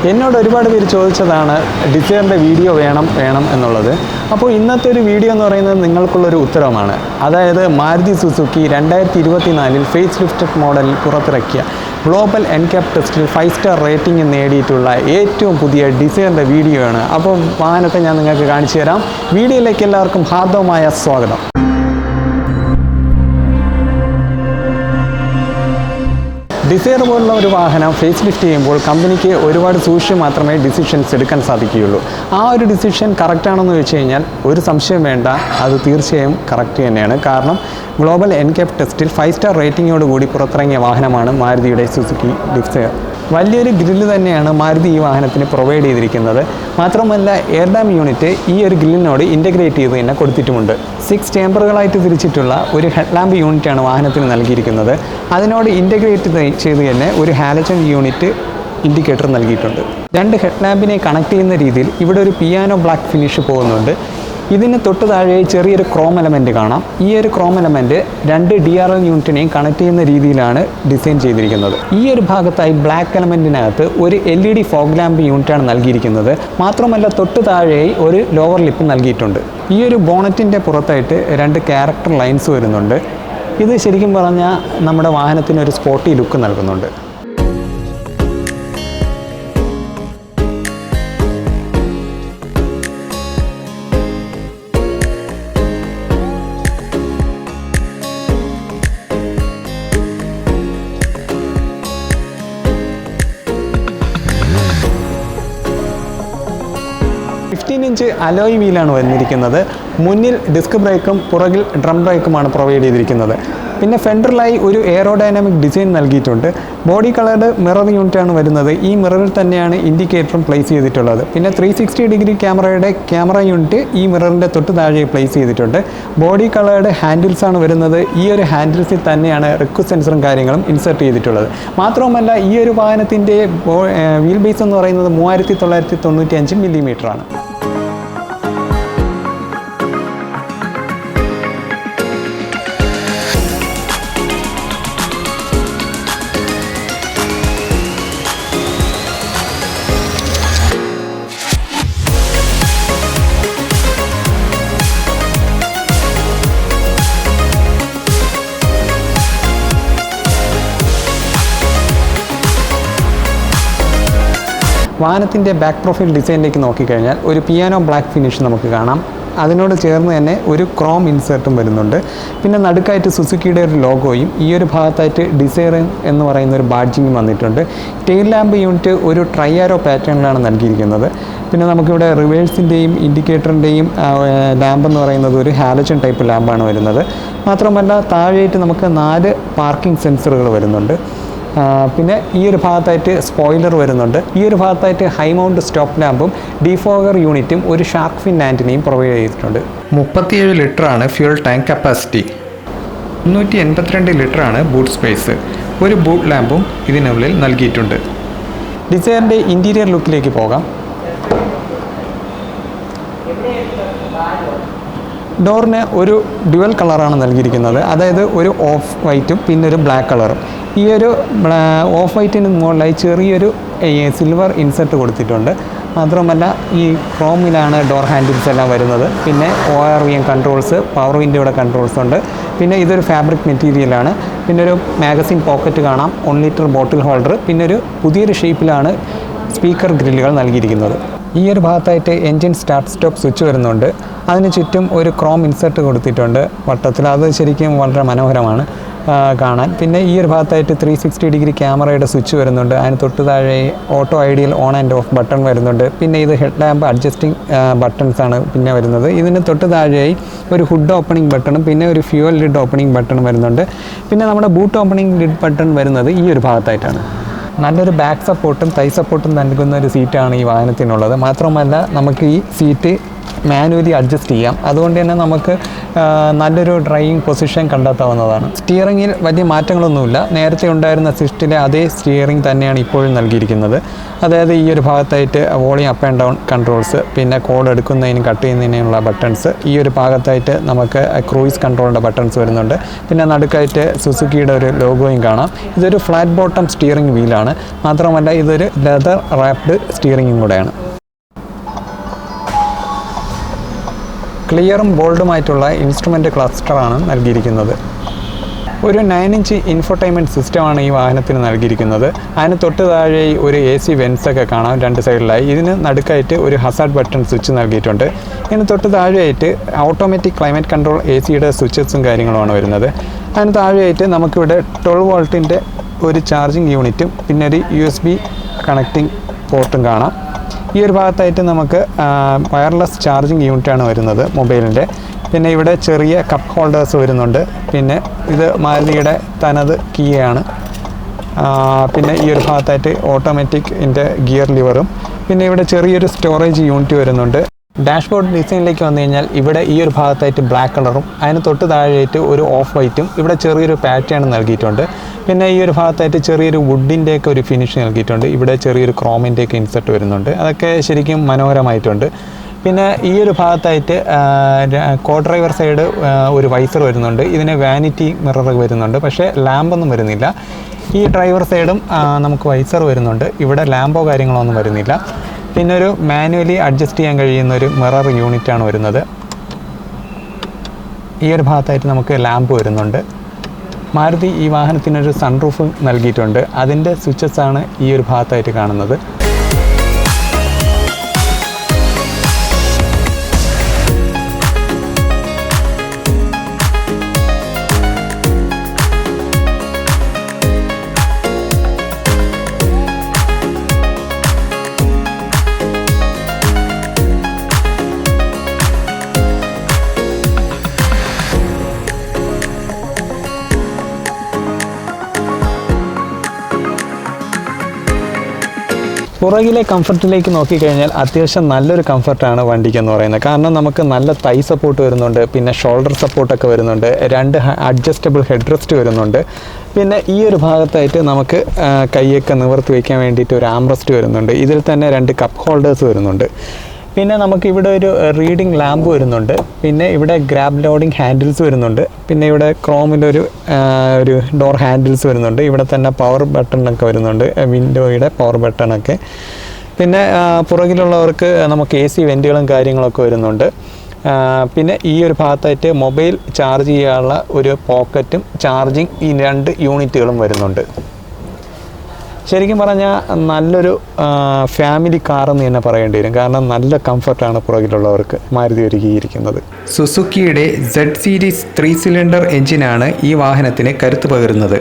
എന്നോട് ഒരുപാട് പേര് ചോദിച്ചതാണ് ഡിസൈറിൻ്റെ വീഡിയോ വേണം എന്നുള്ളത്. അപ്പോൾ ഇന്നത്തെ ഒരു വീഡിയോ എന്ന് പറയുന്നത് നിങ്ങൾക്കുള്ളൊരു ഉത്തരമാണ്. അതായത് മാരുതി സുസുക്കി 2024 ഫേസ് ലിഫ്റ്റഡ് മോഡലിൽ പുറത്തിറക്കിയ ഗ്ലോബൽ എൻക്യാപ് ടെസ്റ്റിൽ 5 സ്റ്റാർ റേറ്റിംഗ് നേടിയിട്ടുള്ള ഏറ്റവും പുതിയ ഡിസൈറിൻ്റെ വീഡിയോ ആണ്. അപ്പോൾ വാഹനത്തെ ഞാൻ നിങ്ങൾക്ക് കാണിച്ചു തരാം. വീഡിയോയിലേക്ക് എല്ലാവർക്കും ഹാർദവമായ സ്വാഗതം. ഡിസൈർ പോലുള്ള ഒരു വാഹനം ഫേസ് ലിഫ്റ്റ് ചെയ്യുമ്പോൾ കമ്പനിക്ക് ഒരുപാട് സൂക്ഷിച്ച് മാത്രമേ ഡിസിഷൻസ് എടുക്കാൻ സാധിക്കുകയുള്ളൂ. ആ ഒരു ഡിസിഷൻ കറക്റ്റാണെന്ന് വെച്ച് കഴിഞ്ഞാൽ ഒരു സംശയം വേണ്ട, അത് തീർച്ചയായും കറക്റ്റ് തന്നെയാണ്. കാരണം ഗ്ലോബൽ എൻക്യാപ് ടെസ്റ്റിൽ 5 സ്റ്റാർ റേറ്റിംഗോടുകൂടി പുറത്തിറങ്ങിയ വാഹനമാണ് മാരുതിയുടെ സുസുക്കി ഡിസൈർ. വലിയൊരു ഗ്രില്ല് തന്നെയാണ് മാരുതി ഈ വാഹനത്തിന് പ്രൊവൈഡ് ചെയ്തിരിക്കുന്നത്. മാത്രമല്ല എയർ ഡാം യൂണിറ്റ് ഈ ഒരു ഗ്രില്ലിനോട് ഇൻ്റഗ്രേറ്റ് ചെയ്ത് തന്നെ കൊടുത്തിട്ടുമുണ്ട്. 6 ചേമ്പറുകളായിട്ട് തിരിച്ചിട്ടുള്ള ഒരു ഹെഡ്ലാമ്പ് യൂണിറ്റാണ് വാഹനത്തിന് നൽകിയിരിക്കുന്നത്. അതിനോട് ഇൻ്റഗ്രേറ്റ് ചെയ്ത് തന്നെ ഒരു ഹാലജൻ യൂണിറ്റ് ഇൻഡിക്കേറ്റർ നൽകിയിട്ടുണ്ട്. 2 ഹെഡ്ലാമ്പിനെ കണക്ട് ചെയ്യുന്ന രീതിയിൽ ഇവിടെ ഒരു പിയാനോ ബ്ലാക്ക് ഫിനിഷ് പോകുന്നുണ്ട്. ഇതിന് തൊട്ട് താഴെ ചെറിയൊരു ക്രോം എലമെൻറ്റ് കാണാം. ഈ ഒരു ക്രോം എലമെൻറ്റ് 2 DRL യൂണിറ്റിനെയും കണക്ട് ചെയ്യുന്ന രീതിയിലാണ് ഡിസൈൻ ചെയ്തിരിക്കുന്നത്. ഈ ഒരു ഭാഗത്തായി ബ്ലാക്ക് എലമെൻറ്റിനകത്ത് ഒരു LED ഫോഗ് ലാമ്പ് യൂണിറ്റാണ് നൽകിയിരിക്കുന്നത്. മാത്രമല്ല തൊട്ട് താഴെയായി ഒരു ലോവർ ലിപ്പ് നൽകിയിട്ടുണ്ട്. ഈ ഒരു ബോണറ്റിൻ്റെ പുറത്തായിട്ട് 2 ക്യാരക്ടർ ലൈൻസ് വരുന്നുണ്ട്. ഇത് ശരിക്കും പറഞ്ഞാൽ നമ്മുടെ വാഹനത്തിന് ഒരു സ്പോർട്ടി ലുക്ക് നൽകുന്നുണ്ട്. ഇഞ്ച് അലോയ് വീലാണ് വന്നിരിക്കുന്നത്. മുന്നിൽ ഡിസ്ക് ബ്രേക്കും പുറകിൽ ഡ്രം ബ്രേക്കുമാണ് പ്രൊവൈഡ് ചെയ്തിരിക്കുന്നത്. പിന്നെ ഫെൻഡറിലായി ഒരു എയറോഡൈനാമിക് ഡിസൈൻ നൽകിയിട്ടുണ്ട്. ബോഡി കളേർഡ് മിറർ യൂണിറ്റാണ് വരുന്നത്. ഈ മിററിൽ തന്നെയാണ് ഇൻഡിക്കേറ്ററും പ്ലേസ് ചെയ്തിട്ടുള്ളത്. പിന്നെ 360 ഡിഗ്രി ക്യാമറയുടെ ക്യാമറ യൂണിറ്റ് ഈ മിററിൻ്റെ തൊട്ട് താഴെ പ്ലേസ് ചെയ്തിട്ടുണ്ട്. ബോഡി കളേർഡ് ഹാൻഡിൽസ് ആണ് വരുന്നത്. ഈ ഒരു ഹാൻഡിൽസിൽ തന്നെയാണ് റിക്വസ്റ്റ് സെൻസറും കാര്യങ്ങളും ഇൻസർട്ട് ചെയ്തിട്ടുള്ളത്. മാത്രവുമല്ല ഈ ഒരു വാഹനത്തിൻ്റെ വീൽ ബേസ് എന്ന് പറയുന്നത് 3995 മില്ലിമീറ്ററാണ്. വാഹനത്തിൻ്റെ ബാക്ക് പ്രൊഫൈൽ ഡിസൈനിലേക്ക് നോക്കിക്കഴിഞ്ഞാൽ ഒരു പിയാനോ ബ്ലാക്ക് ഫിനിഷ് നമുക്ക് കാണാം. അതിനോട് ചേർന്ന് തന്നെ ഒരു ക്രോം ഇൻസേർട്ടും വരുന്നുണ്ട്. പിന്നെ നടുക്കായിട്ട് സുസുക്കിയുടെ ഒരു ലോഗോയും ഈ ഒരു ഭാഗത്തായിട്ട് ഡിസൈർ എന്ന് പറയുന്ന ഒരു ബാഡ്ജിങ്ങും വന്നിട്ടുണ്ട്. ടെയിൽ ലാമ്പ് യൂണിറ്റ് ഒരു ട്രൈയാരോ പാറ്റേണിലാണ് നൽകിയിരിക്കുന്നത്. പിന്നെ നമുക്കിവിടെ റിവേഴ്സിൻ്റെയും ഇൻഡിക്കേറ്ററിൻ്റെയും ലാമ്പ് എന്ന് പറയുന്നത് ഒരു ഹാലജൻ ടൈപ്പ് ലാമ്പാണ് വരുന്നത്. മാത്രമല്ല താഴെയായിട്ട് നമുക്ക് 4 പാർക്കിംഗ് സെൻസറുകൾ വരുന്നുണ്ട്. പിന്നെ ഈ ഒരു ഭാഗത്തായിട്ട് സ്പോയിലർ വരുന്നുണ്ട്. ഈ ഒരു ഭാഗത്തായിട്ട് ഹൈ മൗണ്ട് സ്റ്റോപ്പ് ലാമ്പും ഡിഫോഗർ യൂണിറ്റും ഒരു ഷാർക്ക് ഫിൻ ആൻറ്റിനയും പ്രൊവൈഡ് ചെയ്തിട്ടുണ്ട്. 37 ലിറ്ററാണ് ഫ്യൂൽ ടാങ്ക് കപ്പാസിറ്റി. 382 ലിറ്ററാണ് ബൂട്ട് സ്പേസ്. ഒരു ബൂട്ട് ലാമ്പും ഇതിനുള്ളിൽ നൽകിയിട്ടുണ്ട്. ഡിസൈറിൻ്റെ ഇൻറ്റീരിയർ ലുക്കിലേക്ക് പോകാം. ഡോറിന് ഒരു ഡ്യുവൽ കളറാണ് നൽകിയിരിക്കുന്നത്. അതായത് ഒരു ഓഫ് വൈറ്റും പിന്നെ ഒരു ബ്ലാക്ക് കളറും. ഈ ഒരു ഓഫ് വൈറ്റിന് മുകളിലായി ചെറിയൊരു സിൽവർ ഇൻസെർട്ട് കൊടുത്തിട്ടുണ്ട്. മാത്രമല്ല ഈ ക്രോമിലാണ് ഡോർ ഹാൻഡിൽസ് എല്ലാം വരുന്നത്. പിന്നെ ORVM കൺട്രോൾസ്, പവർ വിൻഡോയുടെ കൺട്രോൾസ് ഉണ്ട്. പിന്നെ ഇതൊരു ഫാബ്രിക് മെറ്റീരിയലാണ്. പിന്നെ ഒരു മാഗസിൻ പോക്കറ്റ് കാണാം, 1 ലിറ്റർ ബോട്ടിൽ ഹോൾഡർ. പിന്നെ ഒരു പുതിയൊരു ഷേപ്പിലാണ് സ്പീക്കർ ഗ്രില്ലുകൾ നൽകിയിരിക്കുന്നത്. ഈ ഒരു ഭാഗത്തായിട്ട് എൻജിൻ സ്റ്റാർട്ട് സ്റ്റോപ്പ് സ്വിച്ച് വരുന്നുണ്ട്. അതിന് ചുറ്റും ഒരു ക്രോം ഇൻസെർട്ട് കൊടുത്തിട്ടുണ്ട് വട്ടത്തിൽ. അത് ശരിക്കും വളരെ മനോഹരമാണ് കാണാൻ. പിന്നെ ഈ ഒരു ഭാഗത്തായിട്ട് 360 ഡിഗ്രി ക്യാമറയുടെ സ്വിച്ച് വരുന്നുണ്ട്. അതിന് തൊട്ട് താഴെ auto ideal on and of button വരുന്നുണ്ട്. പിന്നെ ഇത് ഹെഡ് ലാമ്പ് അഡ്ജസ്റ്റിംഗ് ബട്ടൺസ് ആണ് പിന്നെ വരുന്നത്. ഇതിന് തൊട്ട് താഴെയായി ഒരു ഹുഡ് ഓപ്പണിംഗ് ബട്ടണും പിന്നെ ഒരു ഫ്യൂവൽ ലിഡ് ഓപ്പണിംഗ് ബട്ടണും വരുന്നുണ്ട്. പിന്നെ നമ്മുടെ ബൂട്ട് ഓപ്പണിംഗ് ലിഡ് ബട്ടൺ വരുന്നത് ഈ ഒരു ഭാഗത്തായിട്ടാണ്. നല്ലൊരു ബാക്ക് സപ്പോർട്ടും തൈ സപ്പോർട്ടും നൽകുന്ന ഒരു സീറ്റാണ് ഈ വാഹനത്തിനുള്ളത്. മാത്രമല്ല നമുക്ക് ഈ സീറ്റ് മാനുവലി അഡ്ജസ്റ്റ് ചെയ്യാം. അതുകൊണ്ട് തന്നെ നമുക്ക് നല്ലൊരു ഡ്രൈവിംഗ് പൊസിഷൻ കണ്ടെത്താവുന്നതാണ്. സ്റ്റിയറിങ്ങിൽ വലിയ മാറ്റങ്ങളൊന്നുമില്ല. നേരത്തെ ഉണ്ടായിരുന്ന സ്വിഫ്റ്റിലെ അതേ സ്റ്റിയറിംഗ് തന്നെയാണ് ഇപ്പോഴും നൽകിയിരിക്കുന്നത്. അതായത് ഈ ഒരു ഭാഗത്തായിട്ട് volume up and down controls, പിന്നെ കോൾ എടുക്കുന്നതിനും കട്ട് ചെയ്യുന്നതിനുള്ള ബട്ടൺസ്, ഈ ഒരു ഭാഗത്തായിട്ട് നമുക്ക് ക്രൂയിസ് കൺട്രോളിൻ്റെ ബട്ടൺസ് വരുന്നുണ്ട്. പിന്നെ നടുക്കായിട്ട് സുസുക്കിയുടെ ഒരു ലോഗോയും കാണാം. ഇതൊരു ഫ്ലാറ്റ് ബോട്ടം സ്റ്റിയറിംഗ് വീലാണ്. മാത്രമല്ല ഇതൊരു ലെതർ റാപ്ഡ് സ്റ്റിയറിംഗും കൂടെയാണ്. ക്ലിയറും ബോൾഡുമായിട്ടുള്ള ഇൻസ്ട്രുമെൻ്റ് ക്ലസ്റ്ററാണ് നൽകിയിരിക്കുന്നത്. ഒരു 9-inch ഇൻഫോർടൈൻമെൻറ്റ് സിസ്റ്റമാണ് ഈ വാഹനത്തിന് നൽകിയിരിക്കുന്നത്. അതിന് തൊട്ട് താഴെ ഒരു AC വെൻസൊക്കെ കാണാം രണ്ട് സൈഡിലായി. ഇതിന് നടുക്കായിട്ട് ഒരു ഹസാർഡ് ബട്ടൺ സ്വിച്ച് നൽകിയിട്ടുണ്ട്. ഇതിന് തൊട്ട് താഴെയായിട്ട് ഓട്ടോമാറ്റിക് ക്ലൈമറ്റ് കൺട്രോൾ ACയുടെ സ്വിച്ചസും കാര്യങ്ങളുമാണ് വരുന്നത്. അതിന് താഴെയായിട്ട് നമുക്കിവിടെ 12 വോൾട്ടിൻ്റെ ഒരു ചാർജിങ് യൂണിറ്റും പിന്നെ ഒരു USB കണക്റ്റിംഗ് പോർട്ടും കാണാം. ഈ ഒരു ഭാഗത്തായിട്ട് നമുക്ക് വയർലെസ് ചാർജിങ് യൂണിറ്റാണ് വരുന്നത് മൊബൈലിൻ്റെ. പിന്നെ ഇവിടെ ചെറിയ കപ്പ് ഹോൾഡേഴ്സ് വരുന്നുണ്ട്. പിന്നെ ഇത് മാരുതിയുടെ തനത് കീയാണ്. പിന്നെ ഈ ഒരു ഭാഗത്തായിട്ട് ഓട്ടോമാറ്റിക്കിൻ്റെ ഗിയർ ലിവറും, പിന്നെ ഇവിടെ ചെറിയൊരു സ്റ്റോറേജ് യൂണിറ്റ് വരുന്നുണ്ട്. ഡാഷ്ബോർഡ് ഡിസൈനിലേക്ക് വന്നു കഴിഞ്ഞാൽ ഇവിടെ ഈ ഒരു ഭാഗത്തായിട്ട് ബ്ലാക്ക് കളറും അതിന് തൊട്ട് താഴെയായിട്ട് ഒരു ഓഫ് വൈറ്റും ഇവിടെ ചെറിയൊരു പാറ്റേൺ നൽകിയിട്ടുണ്ട്. പിന്നെ ഈ ഒരു ഭാഗത്തായിട്ട് ചെറിയൊരു വുഡിൻ്റെയൊക്കെ ഒരു ഫിനിഷ് നൽകിയിട്ടുണ്ട്. ഇവിടെ ചെറിയൊരു ക്രോമിൻ്റെയൊക്കെ ഇൻസെർട്ട് വരുന്നുണ്ട്. അതൊക്കെ ശരിക്കും മനോഹരമായിട്ടുണ്ട്. പിന്നെ ഈ ഒരു ഭാഗത്തായിട്ട് കോ ഡ്രൈവർ സൈഡ് ഒരു വൈസർ വരുന്നുണ്ട്. ഇതിന് വാനിറ്റി മിറർ വരുന്നുണ്ട്, പക്ഷേ ലാമ്പൊന്നും വരുന്നില്ല. ഈ ഡ്രൈവർ സൈഡും നമുക്ക് വൈസർ വരുന്നുണ്ട്. ഇവിടെ ലാമ്പോ കാര്യങ്ങളോ ഒന്നും വരുന്നില്ല. പിന്നെ ഒരു മാനുവലി അഡ്ജസ്റ്റ് ചെയ്യാൻ കഴിയുന്ന ഒരു മിറർ യൂണിറ്റാണ് വരുന്നത്. ഈ ഒരു ഭാഗത്തായിട്ട് നമുക്ക് ലാമ്പ് വരുന്നുണ്ട്. മാരുതി ഈ വാഹനത്തിനൊരു സൺറൂഫ് നൽകിയിട്ടുണ്ട്. അതിൻ്റെ സ്വിച്ചസാണ് ഈ ഒരു ഭാഗത്തായിട്ട് കാണുന്നത്. പുറകിലെ കംഫർട്ടിലേക്ക് നോക്കിക്കഴിഞ്ഞാൽ അത്യാവശ്യം നല്ലൊരു കംഫർട്ടാണ് വണ്ടിക്കെന്ന് പറയുന്നത്. കാരണം നമുക്ക് നല്ല തൈ സപ്പോർട്ട് വരുന്നുണ്ട്, പിന്നെ ഷോൾഡർ സപ്പോർട്ടൊക്കെ വരുന്നുണ്ട്, 2 അഡ്ജസ്റ്റബിൾ ഹെഡ് റെസ്റ്റ് വരുന്നുണ്ട്. പിന്നെ ഈ ഒരു ഭാഗത്തായിട്ട് നമുക്ക് കൈയൊക്കെ നിവർത്തി വയ്ക്കാൻ വേണ്ടിയിട്ട് ഒരു ആംറസ്റ്റ് വരുന്നുണ്ട്. ഇതിൽ തന്നെ 2 കപ്പ് ഹോൾഡേഴ്സ് വരുന്നുണ്ട്. പിന്നെ നമുക്കിവിടെ ഒരു റീഡിംഗ് ലാമ്പ് വരുന്നുണ്ട്. പിന്നെ ഇവിടെ ഗ്രാബ് ലോഡിംഗ് ഹാൻഡിൽസ് വരുന്നുണ്ട്. പിന്നെ ഇവിടെ ക്രോമിലൊരു ഡോർ ഹാൻഡിൽസ് വരുന്നുണ്ട്. ഇവിടെ തന്നെ പവർ ബട്ടണൊക്കെ വരുന്നുണ്ട്, വിൻഡോയുടെ പവർ ബട്ടണൊക്കെ. പിന്നെ പുറകിലുള്ളവർക്ക് നമുക്ക് AC വെൻറ്റുകളും കാര്യങ്ങളൊക്കെ വരുന്നുണ്ട്. പിന്നെ ഈ ഒരു ഭാഗത്തായിട്ട് മൊബൈൽ ചാർജ് ചെയ്യാനുള്ള ഒരു പോക്കറ്റും ചാർജിങ് ഈ 2 യൂണിറ്റുകളും വരുന്നുണ്ട്. ശരിക്കും പറഞ്ഞാൽ നല്ലൊരു ഫാമിലി കാറെന്ന് തന്നെ പറയേണ്ടി വരും. കാരണം നല്ല കംഫർട്ടാണ് പുറകിലുള്ളവർക്ക് മാരുതി ഒരുക്കിയിരിക്കുന്നത്. സുസുക്കിയുടെ Z സീരീസ് 3 സിലിണ്ടർ എഞ്ചിനാണ് ഈ വാഹനത്തിന് കരുത്ത് പകരുന്നത്.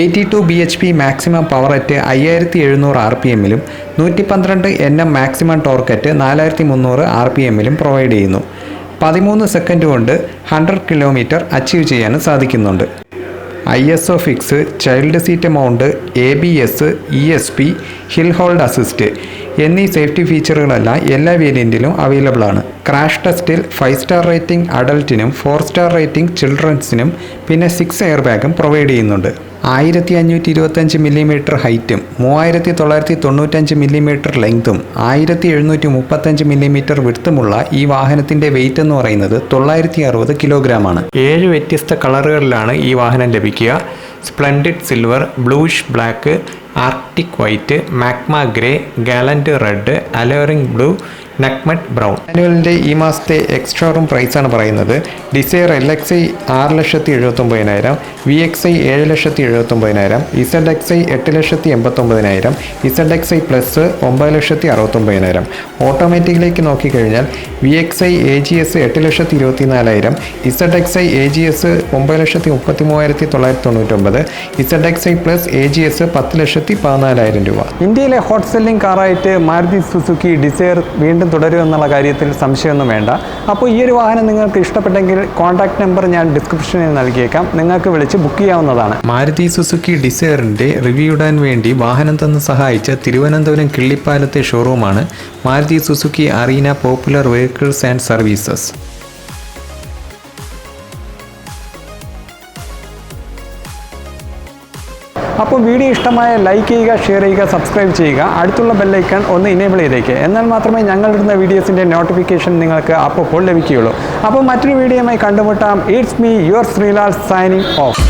82 bhp മാക്സിമം പവർ അറ്റ് 5700 RPM-ലും 112 Nm മാക്സിമം ടോർക്ക് അറ്റ് 4300 RPM-ലും പ്രൊവൈഡ് ചെയ്യുന്നു. 13 സെക്കൻഡ് കൊണ്ട് 100 കിലോമീറ്റർ അച്ചീവ് ചെയ്യാനും സാധിക്കുന്നുണ്ട്. ISO fix, child seat mount, ABS, ESP, hill hold assist എന്നീ സേഫ്റ്റി ഫീച്ചറുകളെല്ലാം എല്ലാ വേരിയൻറ്റിലും അവൈലബിൾ ആണ്. ക്രാഷ് ടെസ്റ്റിൽ 5 സ്റ്റാർ റേറ്റിംഗ് അഡൽറ്റിനും 4 സ്റ്റാർ റേറ്റിംഗ് ചിൽഡ്രൻസിനും പിന്നെ 6 എയർ ബാഗും പ്രൊവൈഡ് ചെയ്യുന്നുണ്ട്. 1525 മില്ലിമീറ്റർ ഹൈറ്റും 3995 മില്ലിമീറ്റർ ലെങ്തും 1735 മില്ലിമീറ്റർ വിഡ്ത്തുമുള്ള ഈ വാഹനത്തിൻ്റെ വെയിറ്റ് എന്ന് പറയുന്നത് 960 കിലോഗ്രാമാണ്. 7 വ്യത്യസ്ത കളറുകളിലാണ് ഈ വാഹനം ലഭിക്കുക. Splendid silver, bluish black, arctic white, magma grey, gallant red, alluring blue, nutmeg brown. മാനുവലിൻ്റെ ഈ മാസത്തെ എക്സ്ട്രാ റൂം പ്രൈസാണ് പറയുന്നത്. Dzire LXI 6,79,000, VXI 7,79,000, ZXI 8,89,000, ZXI plus 9,69,000. ഓട്ടോമാറ്റിക്കിലേക്ക് നോക്കിക്കഴിഞ്ഞാൽ VXI AGS 8,24,000, ZXI AGS 9,33,999, ZXI plus AGS 10,14,000 രൂപ. ഇന്ത്യയിലെ ഹോട്ട് സെല്ലിംഗ് കാറായിട്ട് മാരുതി സുസുക്കി ഡിസയർ വീണ്ടും തുടരും എന്നുള്ള കാര്യത്തിൽ സംശയമൊന്നും വേണ്ട. അപ്പോൾ ഈ ഒരു വാഹനം നിങ്ങൾക്ക് ഇഷ്ടപ്പെട്ടെങ്കിൽ കോൺടാക്ട് നമ്പർ ഞാൻ ഡിസ്ക്രിപ്ഷനിൽ നൽകിയേക്കാം, നിങ്ങൾക്ക് വിളിച്ച് ബുക്ക് ചെയ്യാവുന്നതാണ്. മാരുതി സുസുക്കി ഡിസയറിൻ്റെ റിവ്യൂ ഇടാൻ വേണ്ടി വാഹനം തന്ന് സഹായിച്ച തിരുവനന്തപുരം കിള്ളിപ്പാലത്തെ ഷോറൂമാണ് Maruti Suzuki Arena popular vehicles and services. അപ്പോൾ വീഡിയോ ഇഷ്ടമായ ലൈക്ക് ചെയ്യുക, ഷെയർ ചെയ്യുക, സബ്സ്ക്രൈബ് ചെയ്യുക. അടുത്തുള്ള ബെല്ലൈക്കൺ ഒന്ന് ഇനേബിൾ ചെയ്തേക്കുക. എന്നാൽ മാത്രമേ ഞങ്ങളിടുന്ന വീഡിയോസിൻ്റെ നോട്ടിഫിക്കേഷൻ നിങ്ങൾക്ക് അപ്പോൾ ലഭിക്കുകയുള്ളൂ. അപ്പോൾ മറ്റൊരു വീഡിയോയുമായി കണ്ടുമുട്ടാം. It's me your Sreelal signing off.